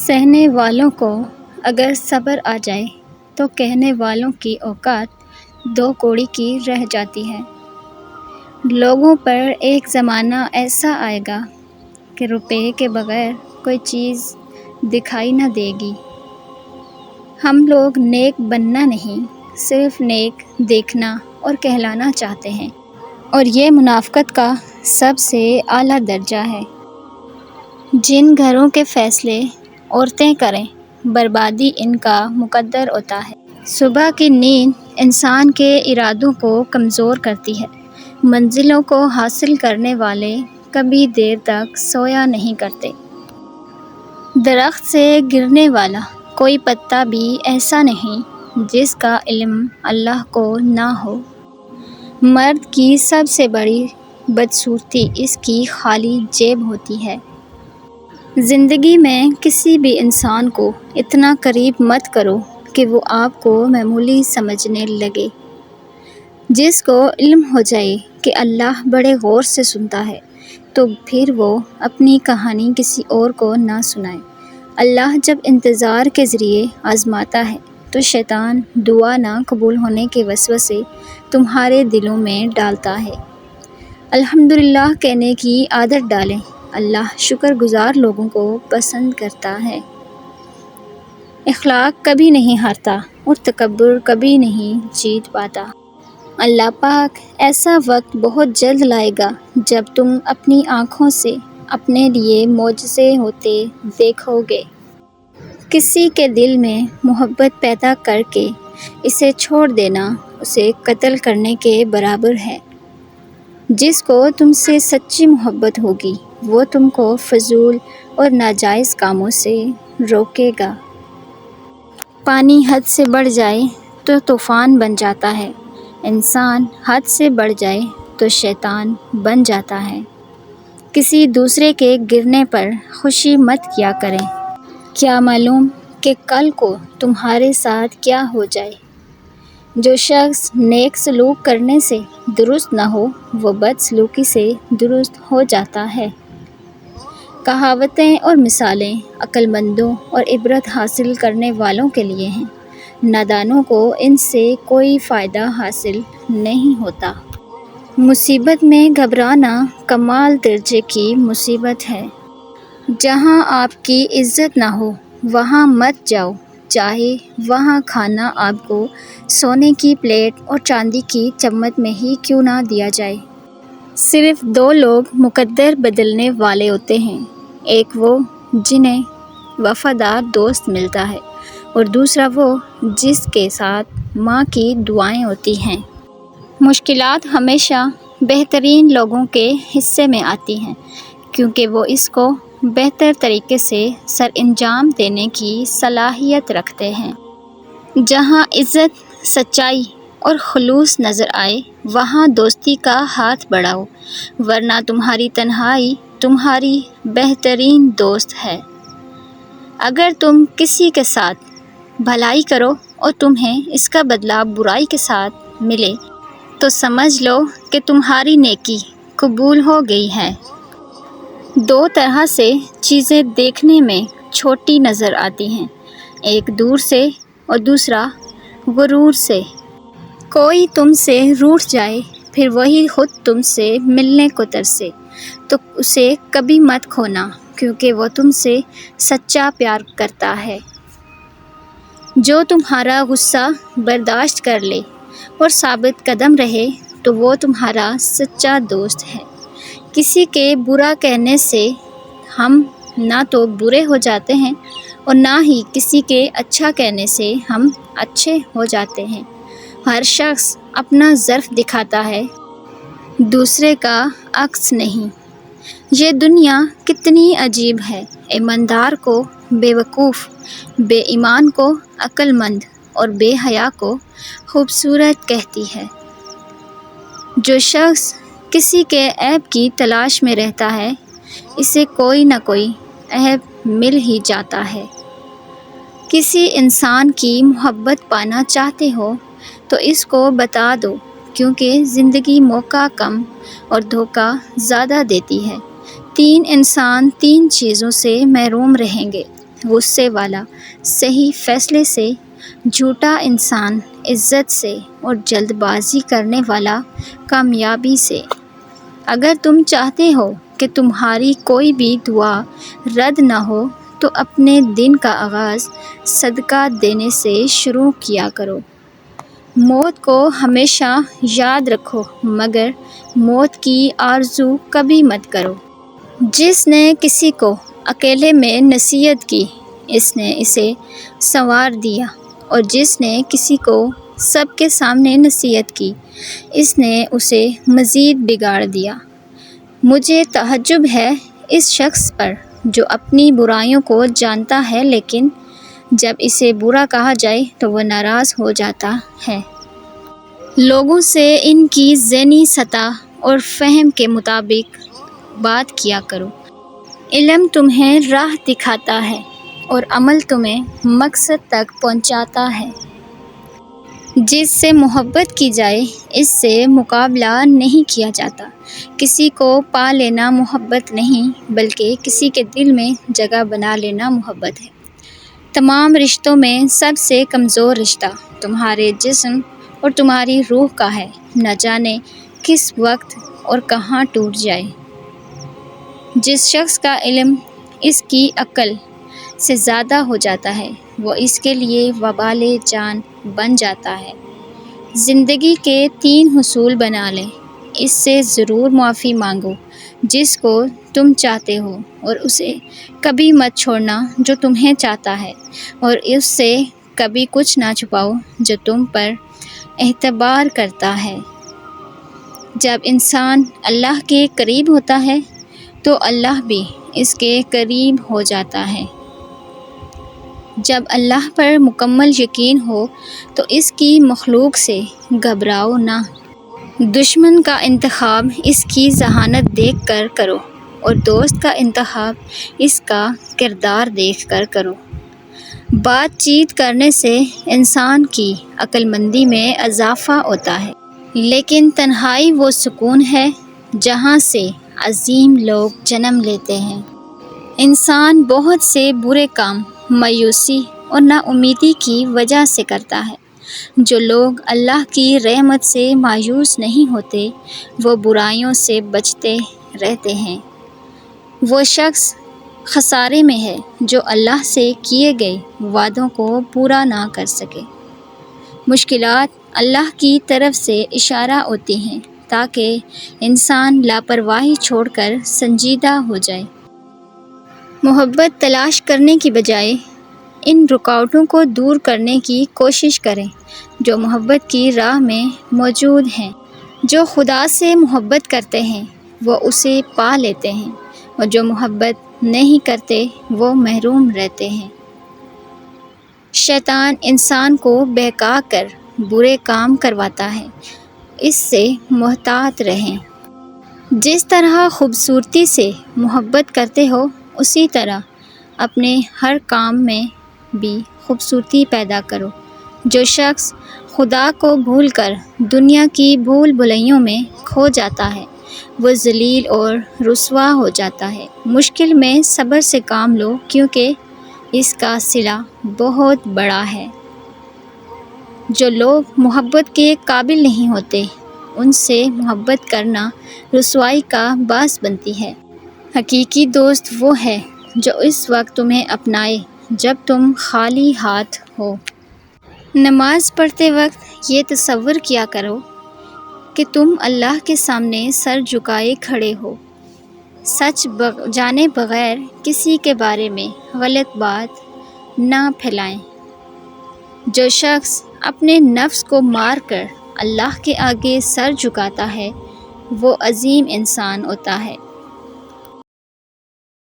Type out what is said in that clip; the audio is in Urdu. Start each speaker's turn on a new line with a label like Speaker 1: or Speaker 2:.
Speaker 1: سہنے والوں کو اگر صبر آ جائے تو کہنے والوں کی اوقات دو کوڑی کی رہ جاتی ہے۔ لوگوں پر ایک زمانہ ایسا آئے گا کہ روپے کے بغیر کوئی چیز دکھائی نہ دے گی۔ ہم لوگ نیک بننا نہیں، صرف نیک دیکھنا اور کہلانا چاہتے ہیں، اور یہ منافقت کا سب سے اعلیٰ درجہ ہے۔ جن گھروں کے فیصلے عورتیں کریں، بربادی ان کا مقدر ہوتا ہے۔ صبح کی نیند انسان کے ارادوں کو کمزور کرتی ہے۔ منزلوں کو حاصل کرنے والے کبھی دیر تک سویا نہیں کرتے۔ درخت سے گرنے والا کوئی پتا بھی ایسا نہیں جس کا علم اللہ کو نہ ہو۔ مرد کی سب سے بڑی بدصورتی اس کی خالی جیب ہوتی ہے۔ زندگی میں کسی بھی انسان کو اتنا قریب مت کرو کہ وہ آپ کو معمولی سمجھنے لگے۔ جس کو علم ہو جائے کہ اللہ بڑے غور سے سنتا ہے تو پھر وہ اپنی کہانی کسی اور کو نہ سنائے۔ اللہ جب انتظار کے ذریعے آزماتا ہے تو شیطان دعا نہ قبول ہونے کے وسوسے تمہارے دلوں میں ڈالتا ہے۔ الحمدللہ کہنے کی عادت ڈالیں، اللہ شکر گزار لوگوں کو پسند کرتا ہے۔ اخلاق کبھی نہیں ہارتا اور تکبر کبھی نہیں جیت پاتا۔ اللہ پاک ایسا وقت بہت جلد لائے گا جب تم اپنی آنکھوں سے اپنے لیے معجزے ہوتے دیکھو گے۔ کسی کے دل میں محبت پیدا کر کے اسے چھوڑ دینا اسے قتل کرنے کے برابر ہے۔ جس کو تم سے سچی محبت ہوگی وہ تم کو فضول اور ناجائز کاموں سے روکے گا۔ پانی حد سے بڑھ جائے تو طوفان بن جاتا ہے، انسان حد سے بڑھ جائے تو شیطان بن جاتا ہے۔ کسی دوسرے کے گرنے پر خوشی مت کیا کریں، کیا معلوم کہ کل کو تمہارے ساتھ کیا ہو جائے۔ جو شخص نیک سلوک کرنے سے درست نہ ہو وہ بد سلوکی سے درست ہو جاتا ہے۔ کہاوتیں اور مثالیں عقل مندوں اور عبرت حاصل کرنے والوں کے لیے ہیں، نادانوں کو ان سے کوئی فائدہ حاصل نہیں ہوتا۔ مصیبت میں گھبرانا کمال درجے کی مصیبت ہے۔ جہاں آپ کی عزت نہ ہو وہاں مت جاؤ، چاہے وہاں کھانا آپ کو سونے کی پلیٹ اور چاندی کی چمچ میں ہی کیوں نہ دیا جائے۔ صرف دو لوگ مقدر بدلنے والے ہوتے ہیں، ایک وہ جنہیں وفادار دوست ملتا ہے اور دوسرا وہ جس کے ساتھ ماں کی دعائیں ہوتی ہیں۔ مشکلات ہمیشہ بہترین لوگوں کے حصے میں آتی ہیں کیونکہ وہ اس کو بہتر طریقے سے سر انجام دینے کی صلاحیت رکھتے ہیں۔ جہاں عزت، سچائی اور خلوص نظر آئے وہاں دوستی کا ہاتھ بڑھاؤ، ورنہ تمہاری تنہائی تمہاری بہترین دوست ہے۔ اگر تم کسی کے ساتھ بھلائی کرو اور تمہیں اس کا بدلہ برائی کے ساتھ ملے تو سمجھ لو کہ تمہاری نیکی قبول ہو گئی ہے۔ دو طرح سے چیزیں دیکھنے میں چھوٹی نظر آتی ہیں، ایک دور سے اور دوسرا غرور سے۔ کوئی تم سے روٹھ جائے پھر وہی خود تم سے ملنے کو ترسے تو اسے کبھی مت کھونا کیونکہ وہ تم سے سچا پیار کرتا ہے۔ جو تمہارا غصہ برداشت کر لے اور ثابت قدم رہے تو وہ تمہارا سچا دوست ہے۔ کسی کے برا کہنے سے ہم نہ تو برے ہو جاتے ہیں اور نہ ہی کسی کے اچھا کہنے سے ہم اچھے ہو جاتے ہیں۔ ہر شخص اپنا ظرف دکھاتا ہے، دوسرے کا عکس نہیں۔ یہ دنیا کتنی عجیب ہے، ایماندار کو بے وقوف، بے ایمان کو عقل مند اور بے حیا کو خوبصورت کہتی ہے۔ جو شخص کسی کے عیب کی تلاش میں رہتا ہے اسے کوئی نہ کوئی عیب مل ہی جاتا ہے۔ کسی انسان کی محبت پانا چاہتے ہو تو اس کو بتا دو کیونکہ زندگی موقع کم اور دھوکہ زیادہ دیتی ہے۔ تین انسان تین چیزوں سے محروم رہیں گے، غصے والا صحیح فیصلے سے، جھوٹا انسان عزت سے اور جلد بازی کرنے والا کامیابی سے۔ اگر تم چاہتے ہو کہ تمہاری کوئی بھی دعا رد نہ ہو تو اپنے دن کا آغاز صدقہ دینے سے شروع کیا کرو۔ موت کو ہمیشہ یاد رکھو مگر موت کی آرزو کبھی مت کرو۔ جس نے کسی کو اکیلے میں نصیحت کی اس نے اسے سنوار دیا، اور جس نے کسی کو سب کے سامنے نصیحت کی اس نے اسے مزید بگاڑ دیا۔ مجھے تعجب ہے اس شخص پر جو اپنی برائیوں کو جانتا ہے لیکن جب اسے برا کہا جائے تو وہ ناراض ہو جاتا ہے۔ لوگوں سے ان کی ذہنی سطح اور فہم کے مطابق بات کیا کرو۔ علم تمہیں راہ دکھاتا ہے اور عمل تمہیں مقصد تک پہنچاتا ہے۔ جس سے محبت کی جائے اس سے مقابلہ نہیں کیا جاتا۔ کسی کو پا لینا محبت نہیں بلکہ کسی کے دل میں جگہ بنا لینا محبت ہے۔ تمام رشتوں میں سب سے کمزور رشتہ تمہارے جسم اور تمہاری روح کا ہے، نہ جانے کس وقت اور کہاں ٹوٹ جائے۔ جس شخص کا علم اس کی عقل سے زیادہ ہو جاتا ہے وہ اس کے لیے وبال جان بن جاتا ہے۔ زندگی کے 3 حصول بنا لیں، اس سے ضرور معافی مانگو جس کو تم چاہتے ہو اور اسے کبھی مت چھوڑنا جو تمہیں چاہتا ہے، اور اس سے کبھی کچھ نہ چھپاؤ جو تم پر اعتبار کرتا ہے۔ جب انسان اللہ کے قریب ہوتا ہے تو اللہ بھی اس کے قریب ہو جاتا ہے۔ جب اللہ پر مکمل یقین ہو تو اس کی مخلوق سے گھبراؤ نہ۔ دشمن کا انتخاب اس کی ذہانت دیکھ کر کرو اور دوست کا انتخاب اس کا کردار دیکھ کر کرو۔ بات چیت کرنے سے انسان کی عقل مندی میں اضافہ ہوتا ہے، لیکن تنہائی وہ سکون ہے جہاں سے عظیم لوگ جنم لیتے ہیں۔ انسان بہت سے برے کام مایوسی اور نا امیدی کی وجہ سے کرتا ہے۔ جو لوگ اللہ کی رحمت سے مایوس نہیں ہوتے وہ برائیوں سے بچتے رہتے ہیں۔ وہ شخص خسارے میں ہے جو اللہ سے کیے گئے وعدوں کو پورا نہ کر سکے۔ مشکلات اللہ کی طرف سے اشارہ ہوتی ہیں تاکہ انسان لاپرواہی چھوڑ کر سنجیدہ ہو جائے۔ محبت تلاش کرنے کی بجائے ان رکاوٹوں کو دور کرنے کی کوشش کریں جو محبت کی راہ میں موجود ہیں۔ جو خدا سے محبت کرتے ہیں وہ اسے پا لیتے ہیں اور جو محبت نہیں کرتے وہ محروم رہتے ہیں۔ شیطان انسان کو بہکا کر برے کام کرواتا ہے، اس سے محتاط رہیں۔ جس طرح خوبصورتی سے محبت کرتے ہو اسی طرح اپنے ہر کام میں بھی خوبصورتی پیدا کرو۔ جو شخص خدا کو بھول کر دنیا کی بھول بھلائیوں میں کھو جاتا ہے وہ ذلیل اور رسوا ہو جاتا ہے۔ مشکل میں صبر سے کام لو کیونکہ اس کا صلہ بہت بڑا ہے۔ جو لوگ محبت کے قابل نہیں ہوتے ان سے محبت کرنا رسوائی کا باعث بنتی ہے۔ حقیقی دوست وہ ہے جو اس وقت تمہیں اپنائے جب تم خالی ہاتھ ہو۔ نماز پڑھتے وقت یہ تصور کیا کرو کہ تم اللہ کے سامنے سر جھکائے کھڑے ہو۔ سچ جانے بغیر کسی کے بارے میں غلط بات نہ پھیلائیں۔ جو شخص اپنے نفس کو مار کر اللہ کے آگے سر جھکاتا ہے وہ عظیم انسان ہوتا ہے۔